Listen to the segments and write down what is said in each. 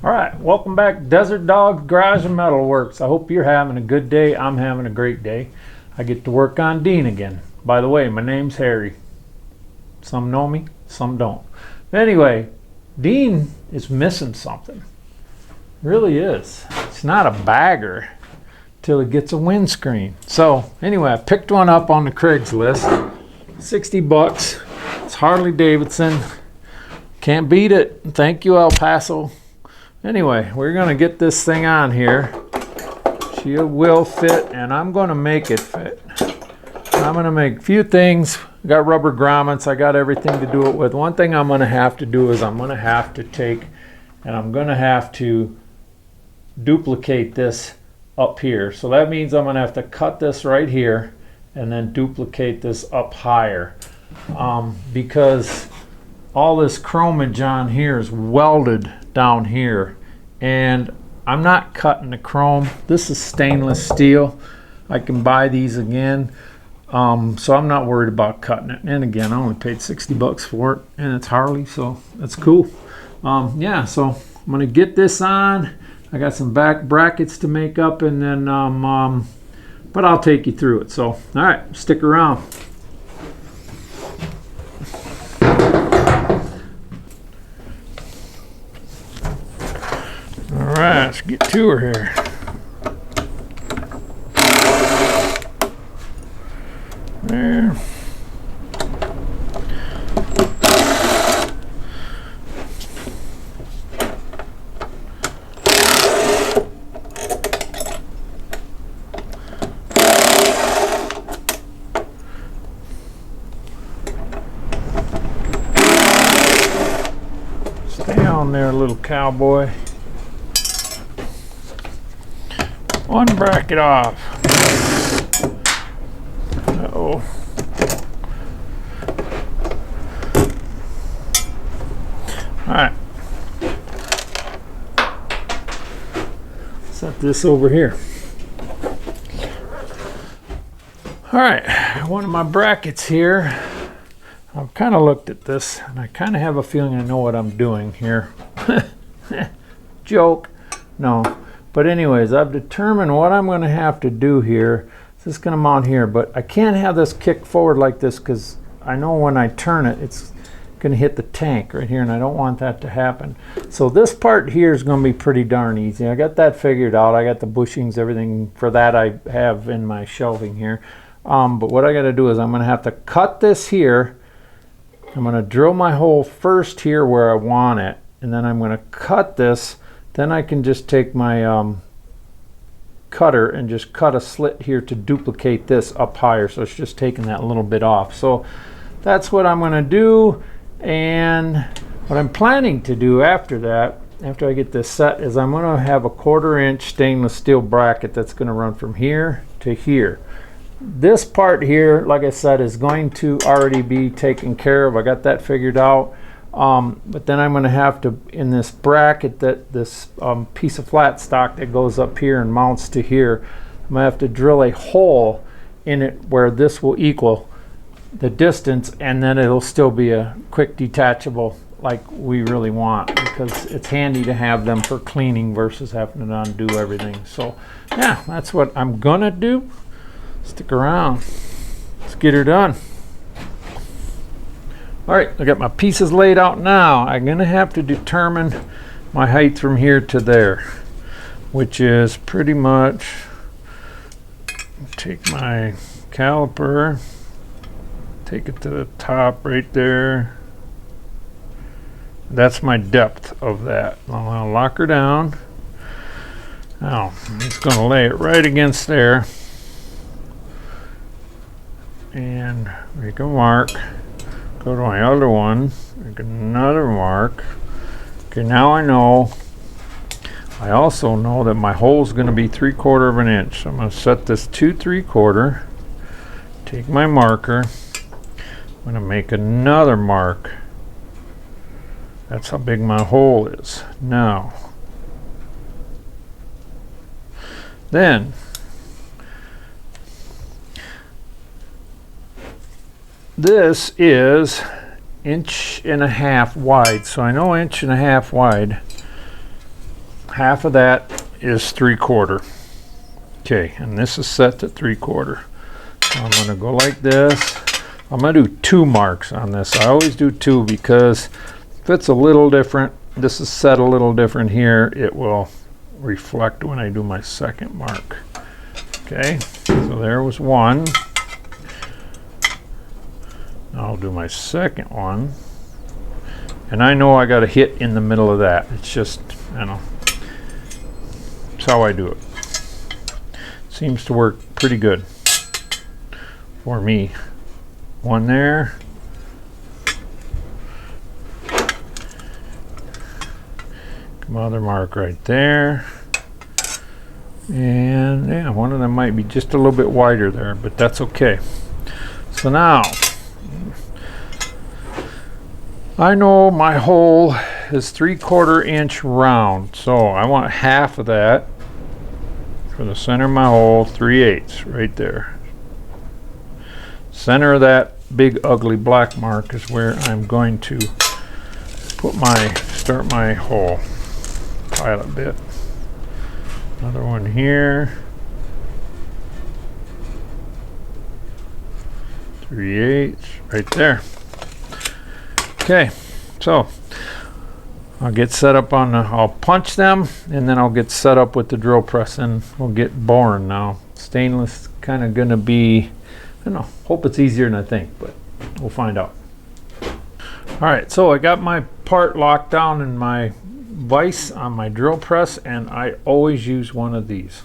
All right, welcome back, Desert Dog Garage and Metal Works. I hope you're having a good day. I'm having a great day. I get to work on Dean again. By the way, my name's Harry. Some know me, some don't. But anyway, Dean is missing something. Really is. It's not a bagger till it gets a windscreen. So anyway, I picked one up on the Craigslist. 60 bucks. It's Harley Davidson. Can't beat it. Thank you, El Paso. Anyway, we're going to get this thing on here. She will fit, and I'm going to make it fit. I'm going to make a few things. I got rubber grommets. I got everything to do it with. One thing I'm going to have to do is I'm going to have to take, and I'm going to have to duplicate this up here. So that means I'm going to have to cut this right here and then duplicate this up higher. Because all this chromage on here is welded down here, and I'm not cutting the chrome. This is stainless steel. I can buy these again, so I'm not worried about cutting it. And again, I only paid 60 bucks for it, and it's Harley, so that's cool. Yeah, so I'm gonna get this on. I got some back brackets to make up, and then but I'll take you through it. So all right, stick around. All right, let's get to her here. There. Stay on there, little cowboy. One bracket off. Uh-oh. All right. Set this over here. All right, one of my brackets here. I've kind of looked at this, and I kind of have a feeling I know what I'm doing here. Joke. No. But anyways, I've determined what I'm going to have to do here. This is going to mount here, but I can't have this kick forward like this because I know when I turn it, it's going to hit the tank right here, and I don't want that to happen. So this part here is going to be pretty darn easy. I got that figured out. I got the bushings, everything for that I have in my shelving here. But what I got to do is I'm going to have to cut this here. I'm going to drill my hole first here where I want it, and then I'm going to cut this. Then I can just take my cutter and just cut a slit here to duplicate this up higher. So it's just taking that little bit off. So that's what I'm going to do. And what I'm planning to do after that, after I get this set, is I'm going to have a 1/4 inch stainless steel bracket that's going to run from here to here. This part here, like I said, is going to already be taken care of. I got that figured out. But then I'm going to have to, in this bracket, this piece of flat stock that goes up here and mounts to here, I'm going to have to drill a hole in it where this will equal the distance, and then it'll still be a quick detachable like we really want, because it's handy to have them for cleaning versus having to undo everything. So yeah, that's what I'm going to do. Stick around. Let's get her done. All right, I got my pieces laid out now. I'm going to have to determine my height from here to there, which is pretty much, take my caliper, take it to the top right there. That's my depth of that. I'll lock her down. Now, I'm just going to lay it right against there and make a mark. Go to my other one, make another mark. Okay, now I know. I also know that my hole is going to be 3/4 inch. So I'm going to set this to 3/4. Take my marker. I'm going to make another mark. That's how big my hole is. Now, then this is 1.5 inches wide, so I know 1.5 inches wide half of that is 3/4. Okay, and this is set to 3/4. So I'm going to go like this. I'm going to do 2 marks on this. I always do 2 because if it's a little different, this is set a little different here, it will reflect when I do my second mark. Okay, so there was 1. Now I'll do my second one. And I know I got to hit in the middle of that. It's just, you know, that's how I do it. Seems to work pretty good for me. 1 there. Mother mark right there. And yeah, one of them might be just a little bit wider there, but that's okay. So now, I know my hole is 3/4 inch round, so I want half of that for the center of my hole, 3/8 right there. Center of that big ugly black mark is where I'm going to put start my hole. Pilot bit. Another one here. 3/8 right there. Okay, so I'll get set up on I'll punch them and then I'll get set up with the drill press and we'll get boring now. Stainless kind of gonna be, I don't know, hope it's easier than I think, but we'll find out. All right, so I got my part locked down in my vise on my drill press, and I always use one of these.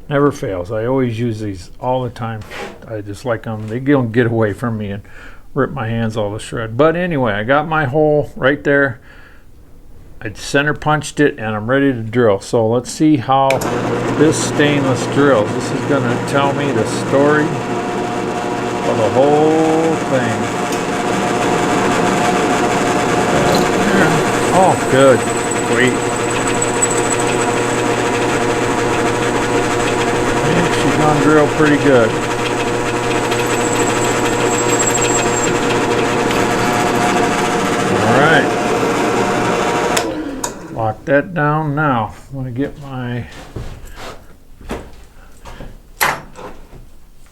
Never fails. I always use these all the time. I just like them. They don't get away from me and rip my hands all to shred. But anyway, I got my hole right there. I center punched it and I'm ready to drill. So let's see how this stainless drills. This is going to tell me the story of the whole thing. Oh, good. Wait. I think she's gonna drill pretty good. Alright. Lock that down now. I'm gonna get my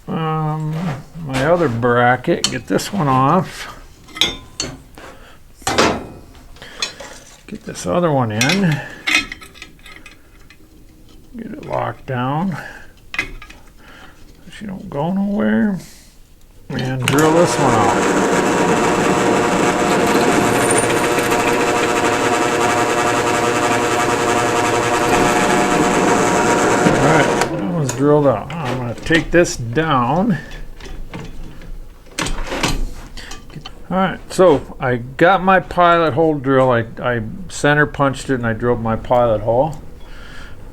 my other bracket, get this one off. Get this other one in. Get it locked down so she don't go nowhere. And drill this one out. Alright, that one's drilled out. I'm going to take this down. Alright, so I got my pilot hole drill. I center punched it and I drilled my pilot hole.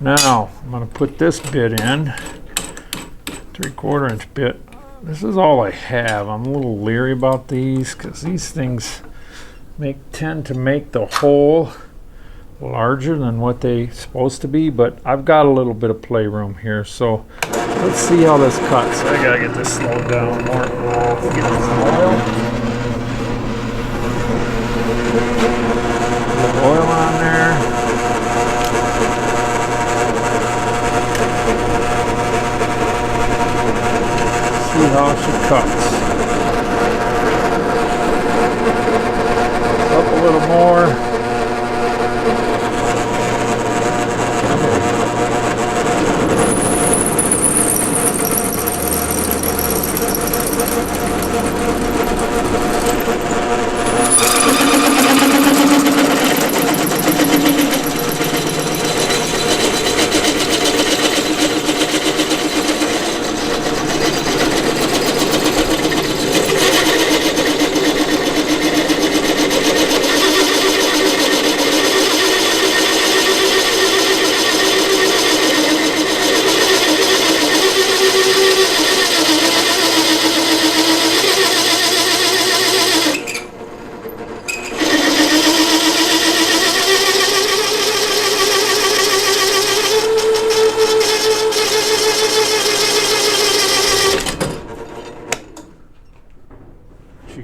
Now I'm going to put this bit in, 3/4 inch bit. This is all I have. I'm a little leery about these because these things tend to make the hole larger than what they're supposed to be, but I've got a little bit of playroom here, so let's see how this cuts. I gotta get this slowed down more. Get some oil. Oil on there. See how she cuts. Up a little more.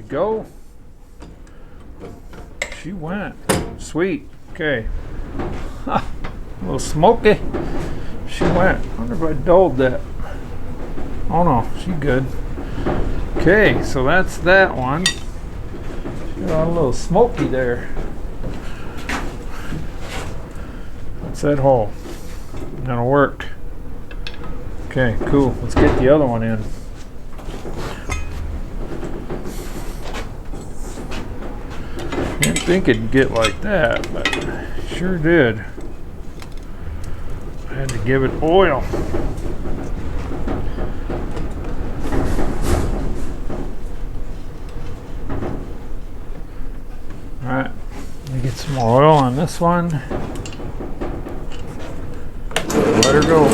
Go. She went. Sweet. Okay. A little smoky. She went. I wonder if I dulled that. Oh no, she good. Okay, so that's that one. Got a little smoky there. That's that hole. That'll work. Okay, cool. Let's get the other one in. Didn't think it'd get like that, but sure did. I had to give it oil. Alright, let me get some more oil on this one. Let her go.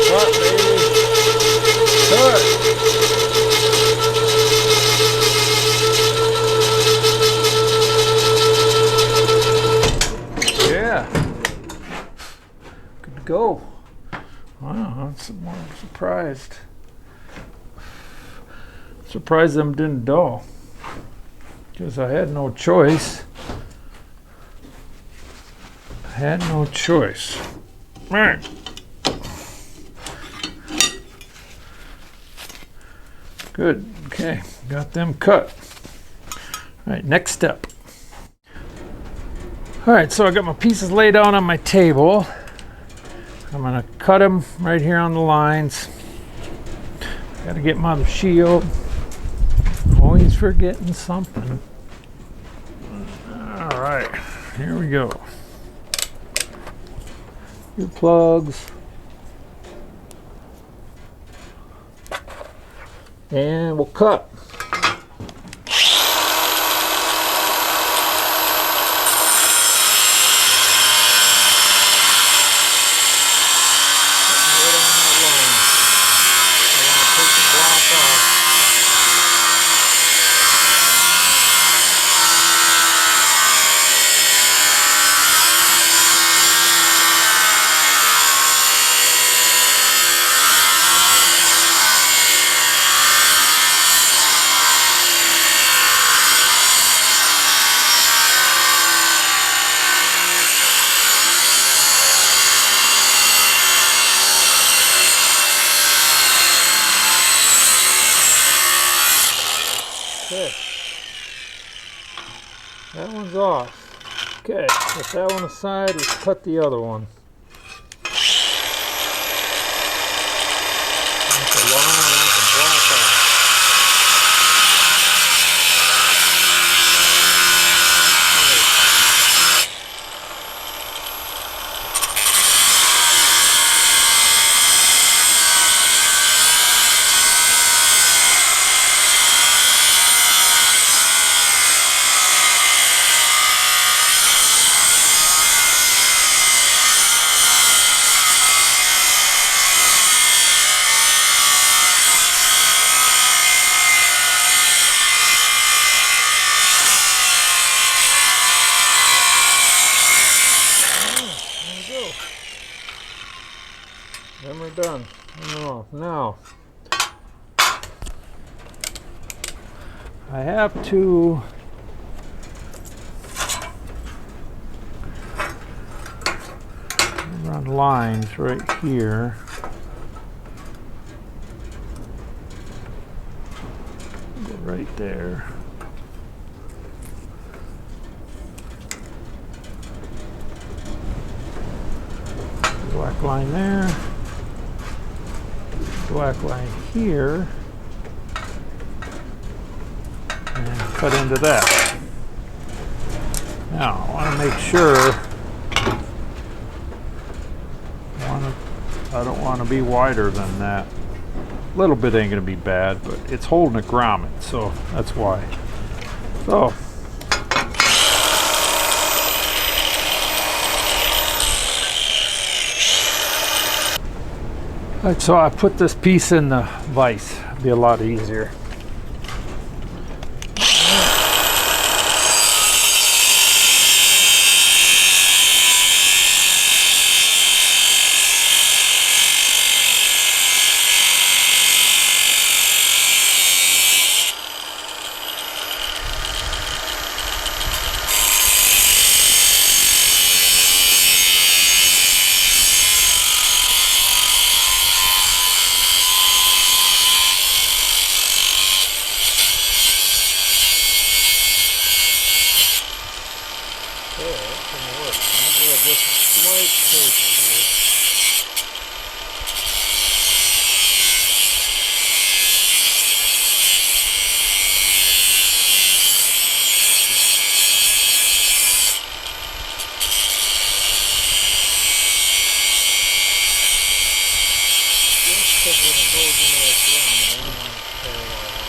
Cut, baby. Cut. Yeah. Good to go. Wow, I'm surprised. Surprised them didn't dull. Because I had no choice. I had no choice. All right. Good. Okay. Got them cut. All right. Next step. All right. So I got my pieces laid out on my table. I'm going to cut them right here on the lines. Got to get my shield. Always forgetting something. All right. Here we go. Your plugs. And we'll cut. Okay, that one's off. Okay, put that one aside, let's cut the other one. That's a long one, that's a block off. Then we're done. Now, I have to run lines right here. Go right there. Black line there. Black line here, and cut into that. Now I want to make sure I don't want to be wider than that. A little bit ain't going to be bad, but it's holding a grommet, so that's why. So Alright, so I put this piece in the vise. It'll be a lot easier. Okay, that can work. I'll give it just a slight taper here. Just because when it goes into the drum, I don't want to tear it all up.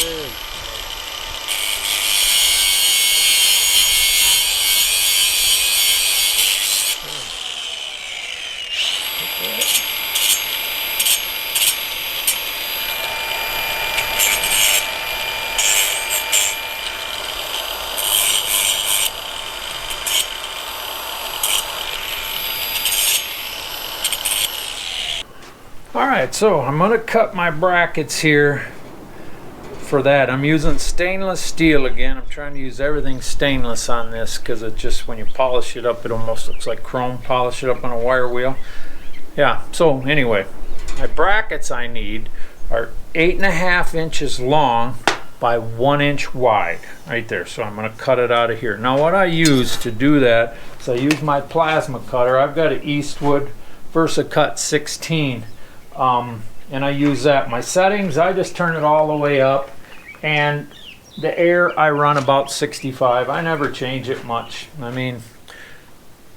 There we go. Alright, so I'm going to cut my brackets here for that. I'm using stainless steel again. I'm trying to use everything stainless on this because it just, when you polish it up, it almost looks like chrome. Polish it up on a wire wheel. Yeah, so anyway, my brackets I need are 8.5 inches long by 1 inch wide right there. So I'm going to cut it out of here. Now what I use to do that is I use my plasma cutter. I've got an Eastwood VersaCut 16. And I use that. My settings, I just turn it all the way up, and the air I run about 65. I never change it much. I mean,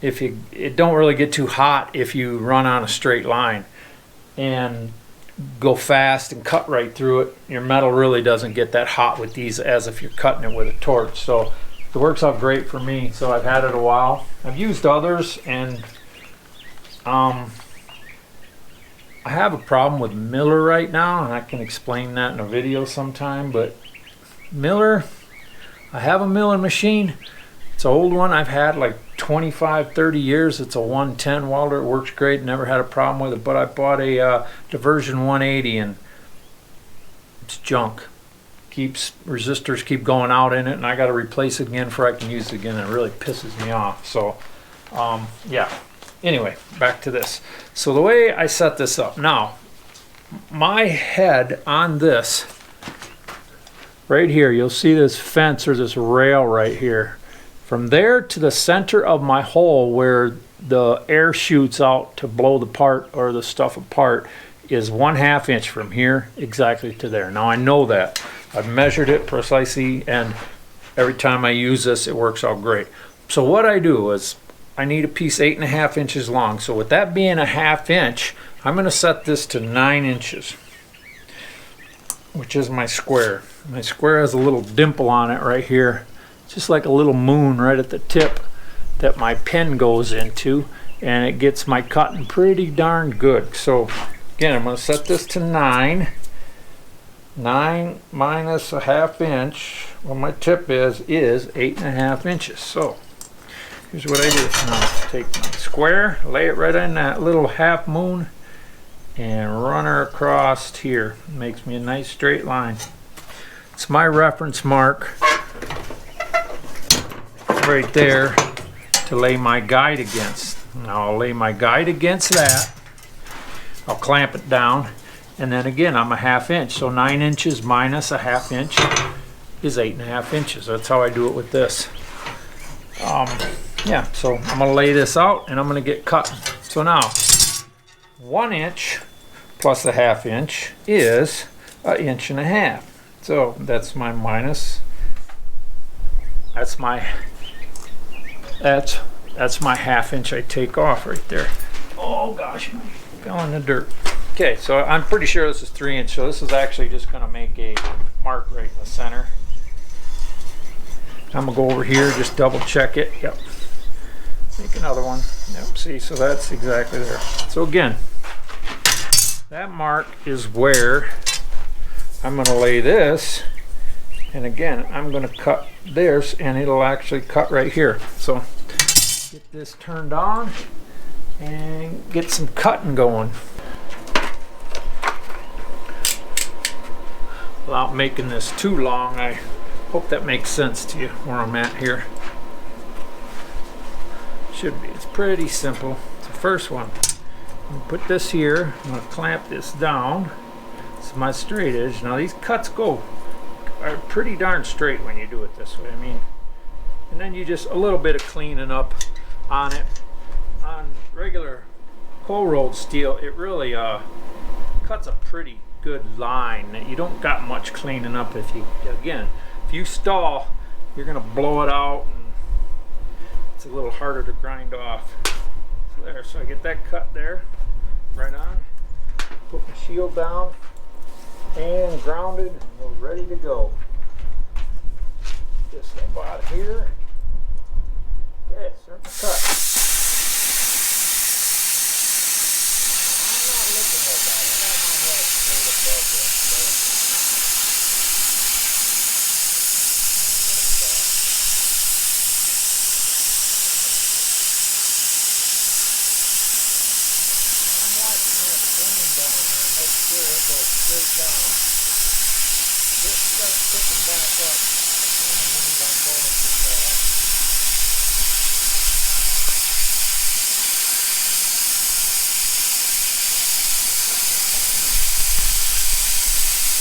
it don't really get too hot if you run on a straight line and go fast and cut right through it. Your metal really doesn't get that hot with these as if you're cutting it with a torch. So it works out great for me. So I've had it a while. I've used others, and I have a problem with Miller right now, and I can explain that in a video sometime. But Miller, I have a Miller machine. It's an old one I've had like 25-30 years. It's a 110 welder. It works great, never had a problem with it. But I bought a Diversion 180, and it's junk. Resistors keep going out in it, and I got to replace it again before I can use it again. It really pisses me off. So yeah. Anyway, back to this. So the way I set this up now, my head on this right here, you'll see this fence or this rail right here. From there to the center of my hole where the air shoots out to blow the part or the stuff apart is 1/2 inch from here exactly to there. Now I know that. I've measured it precisely, and every time I use this it works out great. So what I do is I need a piece 8.5 inches long. So with that being 1/2 inch, I'm going to set this to 9 inches, which is my square. My square has a little dimple on it right here, just like a little moon right at the tip that my pen goes into, and it gets my cutting pretty darn good. So again, I'm going to set this to 9. 9 minus 1/2 inch, well, my tip is 8.5 inches. So here's what I do. Now take my square, lay it right in that little half moon, and run her across here. It makes me a nice straight line. It's my reference mark right there to lay my guide against. Now I'll lay my guide against that. I'll clamp it down, and then again I'm 1/2 inch. So 9 inches minus 1/2 inch is 8.5 inches. That's how I do it with this. Yeah, so I'm going to lay this out, and I'm going to get cutting. So now, 1 inch plus 1/2 inch is 1.5 inches. So that's my minus. That's my 1/2 inch I take off right there. Oh gosh, I fell in the dirt. Okay, so I'm pretty sure this is 3 inch. So this is actually just going to make a mark right in the center. I'm going to go over here, just double check it. Yep. Make another one. Yep, see, so that's exactly there. So again, that mark is where I'm going to lay this, and again I'm going to cut this, and it'll actually cut right here. So get this turned on and get some cutting going without making this too long. I hope that makes sense to you where I'm at here. Should be. It's pretty simple. It's the first one. I'm going to put this here. I'm going to clamp this down. It's is my straight edge. Now these cuts are pretty darn straight when you do it this way. I mean, and then you just a little bit of cleaning up on it. On regular cold rolled steel, it really cuts a pretty good line. You don't got much cleaning up. If you stall, you're gonna blow it out, and it's a little harder to grind off. So there, so I get that cut there, right on. Put my shield down and grounded, and we're ready to go. Just about here. Okay, start the cut. I'm not looking at that. I got my head straight above this. I'm watching that plane down there, make sure it goes straight down. If it starts picking back up, it kind of means I'm going too fast.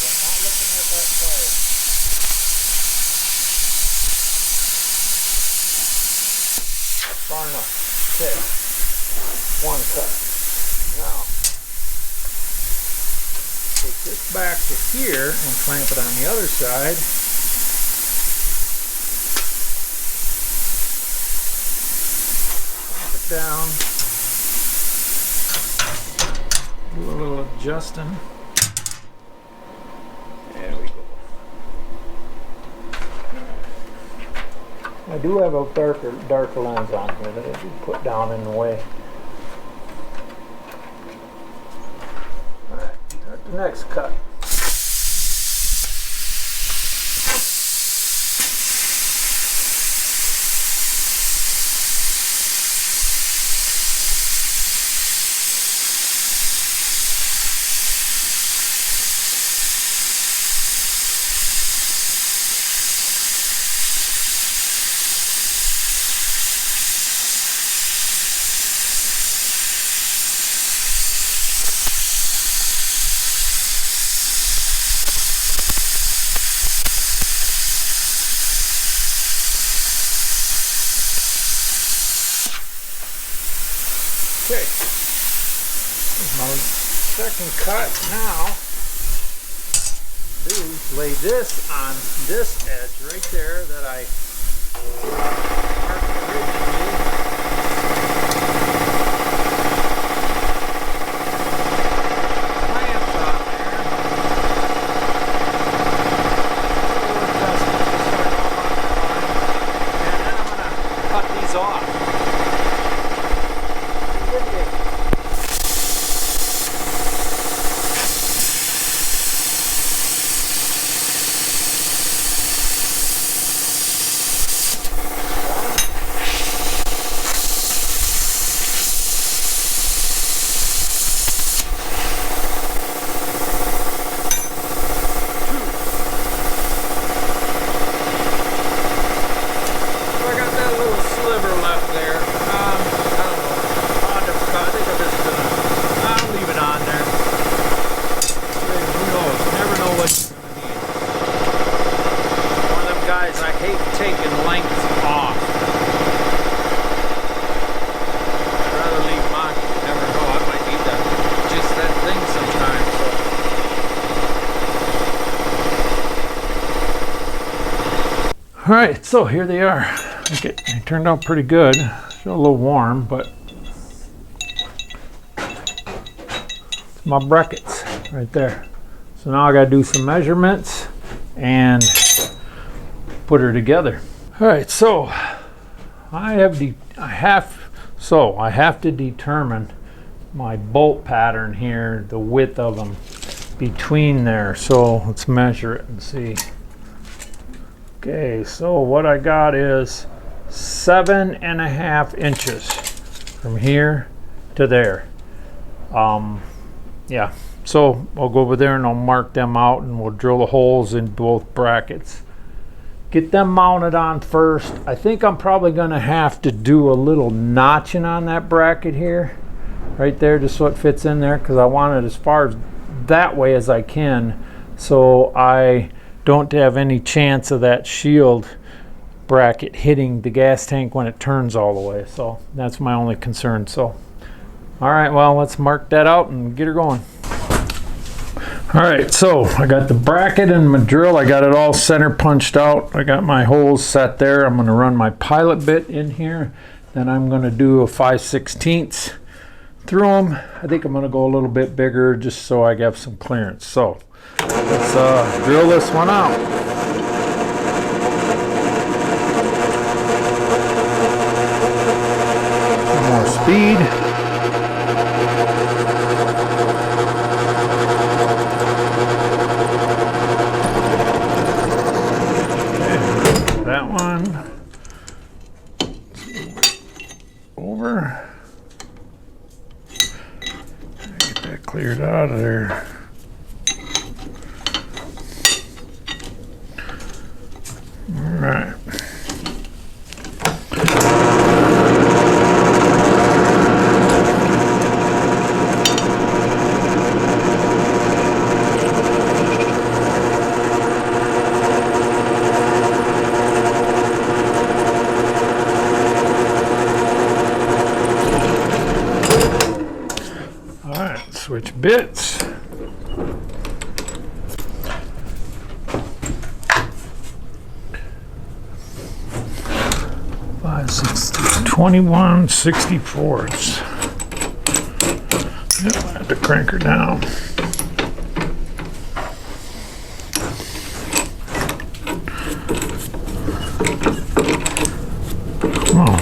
I'm not looking at that tire. Far enough. Okay. One cut. Now, take this back to here and clamp it on the other side. Clamp it down. Do a little adjusting. There we go. I do have a darker lens on here that I do put down in the way. Alright, start the next cut. Okay, here's my second cut. Now, do lay this on this edge right there that I marked originally. Clamps on there. A little adjustment to start off on that line. And then I'm going to cut these off. Alright, so here they are. Okay, they turned out pretty good. Still a little warm, but it's my brackets right there. So now I gotta do some measurements and put her together. Alright, so I have to determine my bolt pattern here, the width of them between there. So let's measure it and see. Okay, so what I got is 7.5 inches from here to there. Yeah, so I'll go over there and I'll mark them out and we'll drill the holes in both brackets. Get them mounted on first. I think I'm probably gonna have to do a little notching on that bracket here, right there, just so it fits in there, because I want it as far that way as I can, so I don't have any chance of that shield bracket hitting the gas tank when it turns all the way. So that's my only concern. So all right, well, let's mark that out and get her going. All right, so I got the bracket and my drill. I got it all center punched out. I got my holes set there. I'm going to run my pilot bit in here. Then I'm going to do a 5/16 through them. I think I'm going to go a little bit bigger just so I have some clearance. So let's drill this one out. More speed. That one over. Get that cleared out of there. All right. Switch bits. Five, 21/64. Yep, I have to crank her down. Come on.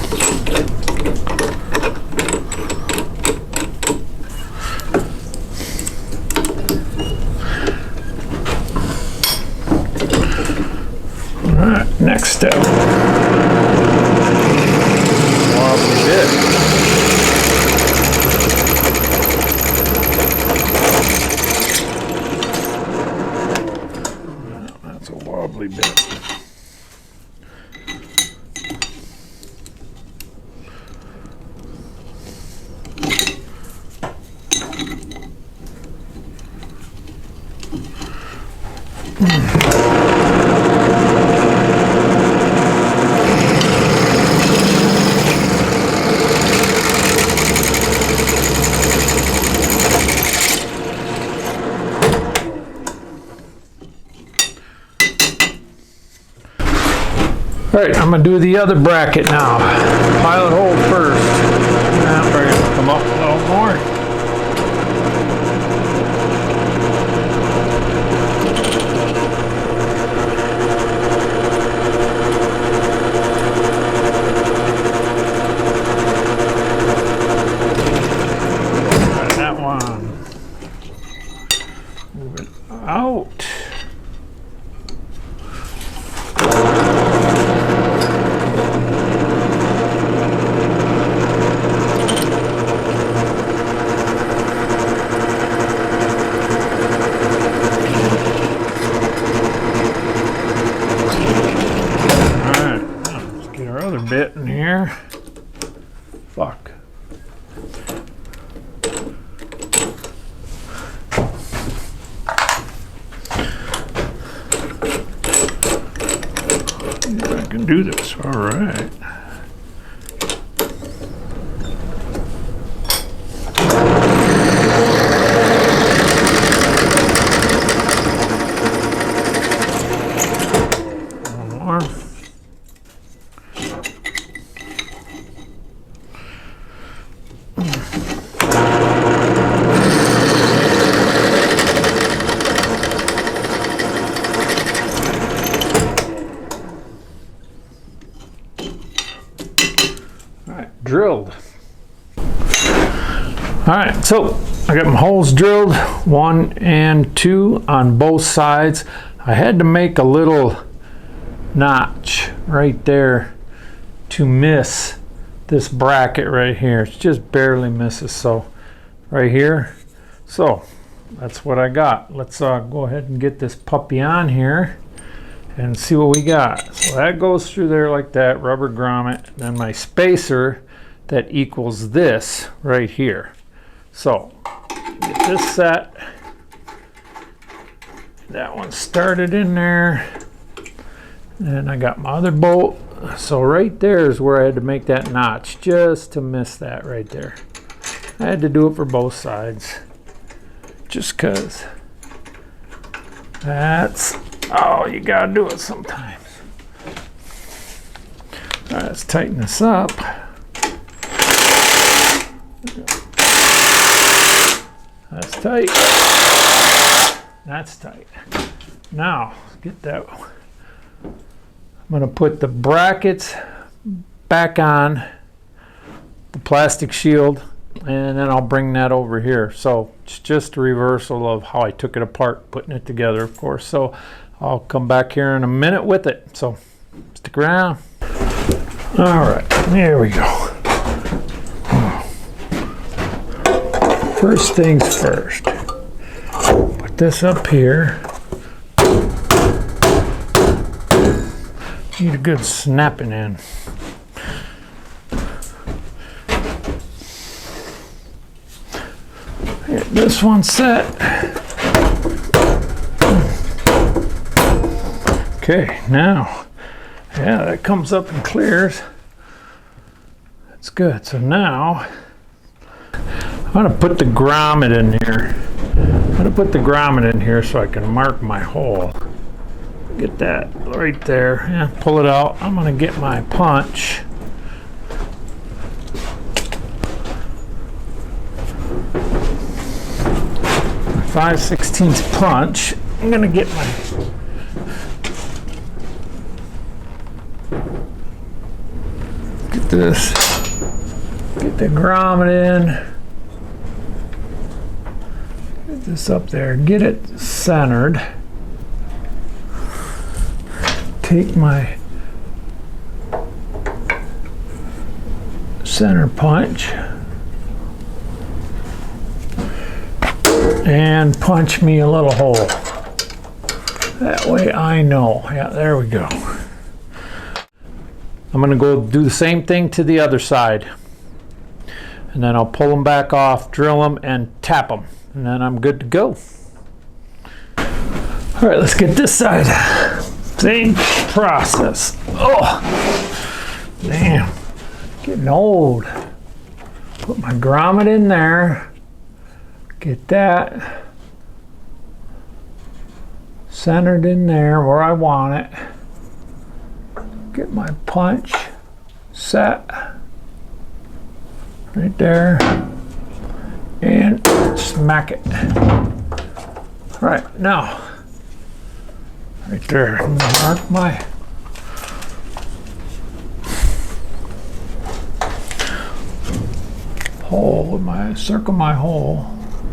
Next step. Wobbly bit. That's a wobbly bit. All right, I'm gonna do the other bracket now. Pilot hole first. Now we're gonna come up a little more. All right, that one. Move it out. Bit in here. Fuck. I can do this. All right. One more. Drilled. All right, so I got my holes drilled, 1 and 2 on both sides. I had to make a little notch right there to miss this bracket right here. It just barely misses, so right here. So that's what I got. Let's go ahead and get this puppy on here and see what we got. So that goes through there like that, rubber grommet. Then my spacer that equals this right here. So get this set. that one started in there. And I got my other bolt. So right there is where I had to make that notch, just to miss that right there. I had to do it for both sides, just cause that's, oh, you gotta do it sometimes. All right, let's tighten this up. That's tight. That's tight. Now, get that. I'm gonna put the brackets back on the plastic shield, and then I'll bring that over here. So it's just a reversal of how I took it apart, putting it together, of course. So I'll come back here in a minute with it. So stick around. All right, there we go. First things first, put this up here. Need a good snapping in. Get this one set. Okay, now, yeah, that comes up and clears. That's good. So now, I'm gonna put the grommet in here. I'm gonna put the grommet in here so I can mark my hole. Get that right there. Yeah, pull it out. I'm gonna get my punch. My 5/16 punch. I'm gonna get my get this. Get the grommet in. Get this up there. Get it centered. Take my center punch and punch me a little hole. That way I know. Yeah, there we go. I'm gonna go do the same thing to the other side. And then I'll pull them back off, drill them, and tap them. And then I'm good to go. All right, let's get this side. Same process. Oh, damn, getting old. Put my grommet in there. Get that centered in there where I want it. Get my punch set right there and smack it. All right, now. Right there, I'm gonna mark my hole with my, circle my hole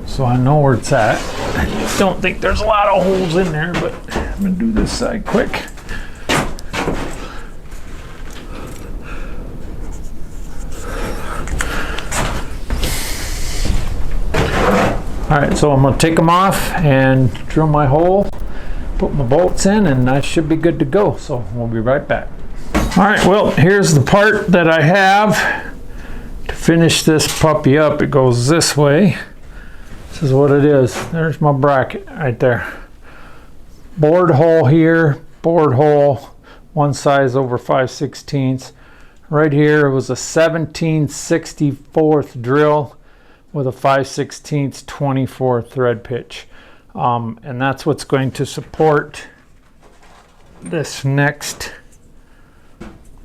so I know where it's at. I don't think there's a lot of holes in there, but I'm gonna do this side quick. All right, so I'm gonna take them off and drill my hole. Put my bolts in and I should be good to go. So we'll be right back. All right, well, here's the part that I have to finish this puppy up. It goes this way. This is what it is. There's my bracket right there. Bored hole here, bored hole, one size over 5/16. Right here it was a 17/64 drill with a 5/16 24 thread pitch. And that's what's going to support this next.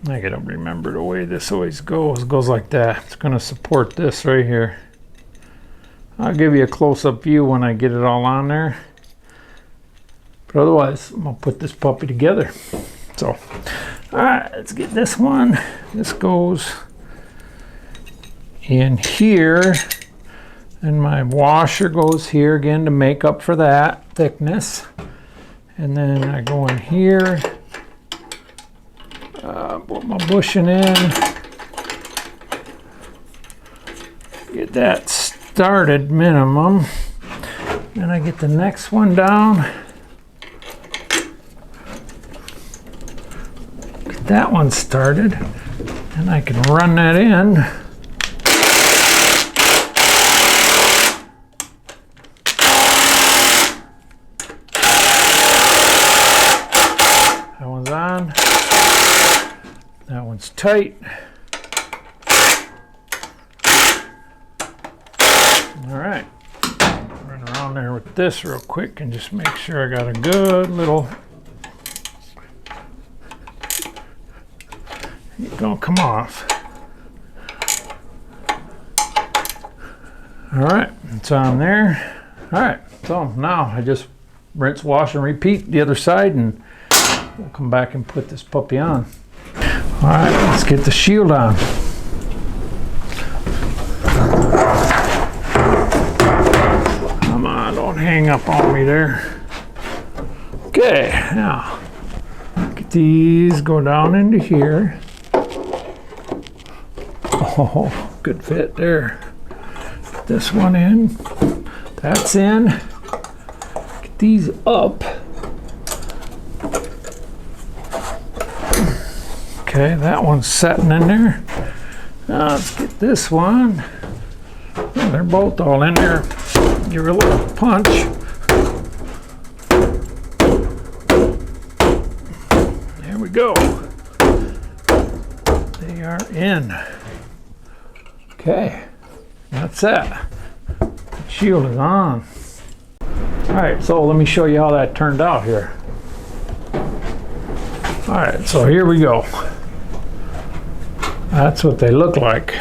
I gotta remember the way this always goes. It goes like that. It's gonna support this right here. I'll give you a close-up view when I get it all on there. But otherwise, I'm gonna put this puppy together. So, all right, let's get this one. This goes in here. And my washer goes here again to make up for that thickness. And then I go in here, put my bushing in, get that started minimum. Then I get the next one down. Get that one started. And I can run that in. That one's tight. All right, run around there with this real quick and just make sure I got a good little, it's gonna come off. All right, it's on there. All right, so now I just rinse, wash, and repeat the other side, and we'll come back and put this puppy on. All right, let's get the shield on. Come on, don't hang up on me there. Okay, now get these, go down into here. Oh, good fit there. Get this one in. That's in. Get these up. Okay, that one's setting in there. Now let's get this one. Oh, they're both all in there. Give her a little punch. There we go. They are in. Okay, that's that. Shield is on. All right, so let me show you how that turned out here. All right, so here we go. That's what they look like.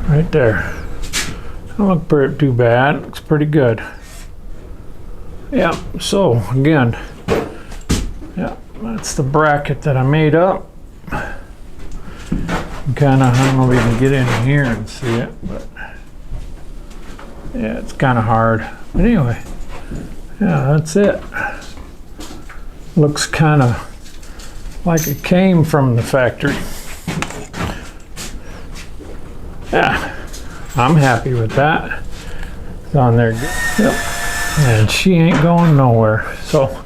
Right there. Don't look pretty too bad. Looks pretty good. Yeah, so again, yeah, that's the bracket that I made up. Kind of, I don't know if you can get in here and see it, but yeah, it's kind of hard. But anyway, yeah, that's it. Looks kind of like it came from the factory. Yeah, I'm happy with that. It's on there. Yep. And she ain't going nowhere. So,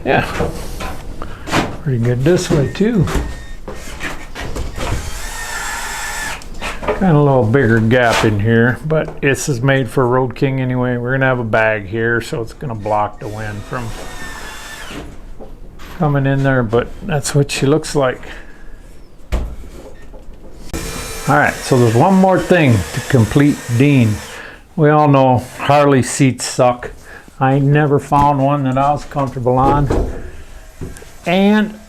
yeah, pretty good this way too. Kind of a little bigger gap in here, but this is made for Road King anyway. We're gonna have a bag here, so it's gonna block the wind from coming in there, but that's what she looks like. All right, so there's one more thing to complete Dean. We all know Harley seats suck. I ain't never found one that I was comfortable on, and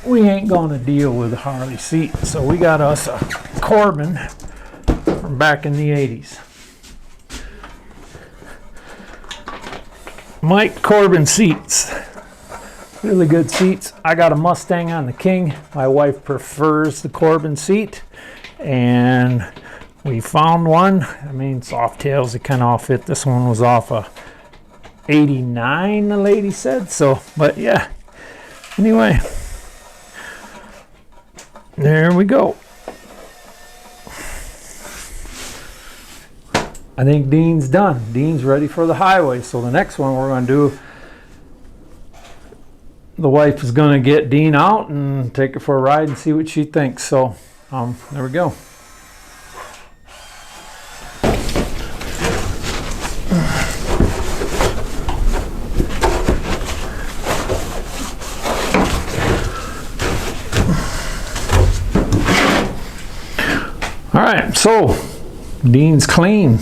we ain't gonna deal with a Harley seat, so we got us a Corbin from back in the 80s. Mike Corbin seats. Really good seats. I got a Mustang on the King. My wife prefers the Corbin seat, and we found one. I mean, Softails, it kind of all fit. This one was off a 89, the lady said. So, but yeah. Anyway, there we go. I think Dean's done. Dean's ready for the highway. So the next one we're going to do, the wife is going to get Dean out and take her for a ride and see what she thinks. So there we go. All right, so Dean's clean,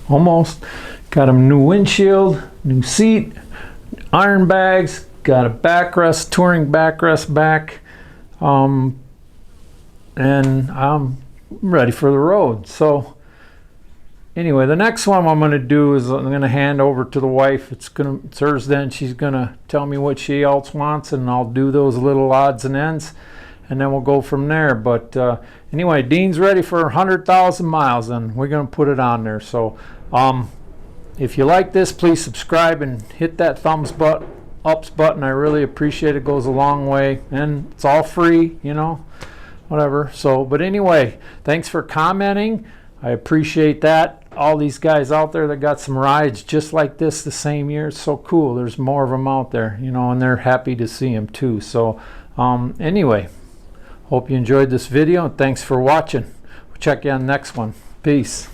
almost. Got him new windshield, new seat, iron bags, got a backrest, touring backrest back, and I'm ready for the road. So anyway, the next one I'm going to do is I'm going to hand over to the wife. It's hers then. She's going to tell me what she else wants, and I'll do those little odds and ends, and then we'll go from there. But anyway, Dean's ready for 100,000 miles, and we're going to put it on there. So if you like this, please subscribe and hit that thumbs ups button. I really appreciate it. It goes a long way, and it's all free, you know, whatever. So, but anyway, thanks for commenting. I appreciate that. All these guys out there that got some rides just like this the same year, it's so cool. There's more of them out there, you know, and they're happy to see them too. So anyway, hope you enjoyed this video, and thanks for watching. We'll check you on the next one. Peace.